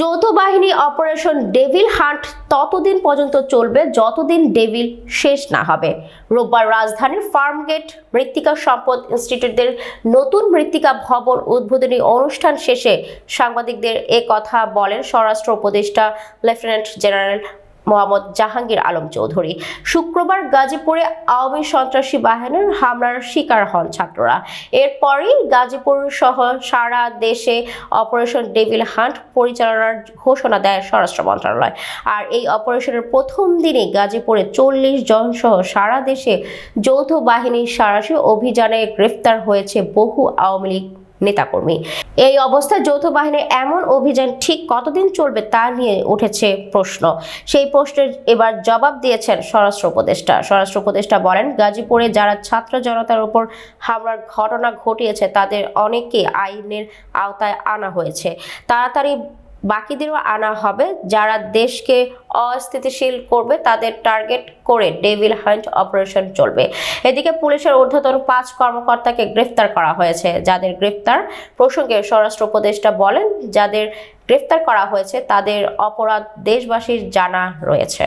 যৌথ বাহিনী operation devil hunt ততদিন পর্যন্ত চলবে যতদিন ডেভিল শেষ না হবে। রোববার রাজধানীর ফার্মগেট মৃত্তিকা সম্পদ ইনস্টিটিউটের নতুন মৃত্তিকা ভবন উদ্বোধনী অনুষ্ঠান শেষে সাংবাদিকদের কথা বলেন স্বরাষ্ট্র উপদেষ্টা লেফটেন্যান্ট জেনারেল মোহাম্মদ জাহাঙ্গীর আলম চৌধুরী। শুক্রবার গাজীপুরে আওয়ামী সন্ত্রাসী বাহিনীর হামলার শিকার হন ছাত্ররা। এরপরই গাজীপুর সহ সারা দেশে অপারেশন ডেভিল হান্ট পরিচালনার ঘোষণা দেয় স্বরাষ্ট্র মন্ত্রণালয়। আর এই অপারেশনের প্রথম দিনে গাজীপুরে 40 জন সহ সারা দেশে যৌথ বাহিনীর সাঁড়াশি অভিযানে গ্রেফতার হয়েছে বহু আওয়ামী লীগ নেতাকর্মী। এই অবস্থায় যৌথ বাহিনীর এমন অভিযান ঠিক কতদিন চলবে তা নিয়ে উঠেছে প্রশ্ন। সেই প্রশ্নের এবার জবাব দিয়েছেন স্বরাষ্ট্র উপদেষ্টা বলেন, গাজীপুরে যারা ছাত্র জনতার উপর হামলার ঘটনা ঘটিয়েছে তাদের অনেককে আইনের আওতায় আনা হয়েছে। তাড়াতাড়ি বাকিদেরও আনা হবে। যারা দেশকে অস্থিতিশীল করবে তাদের টার্গেট করে ডেভিল হান্ট অপারেশন চলবে। এদিকে পুলিশের ঊর্ধ্বতন 5 কর্মকর্তাকে গ্রেফতার করা হয়েছে। যাদের গ্রেফতার প্রসঙ্গে স্বরাষ্ট্র উপদেষ্টা বলেন, যাদের গ্রেফতার করা হয়েছে তাদের অপরাধ দেশবাসীর জানা রয়েছে।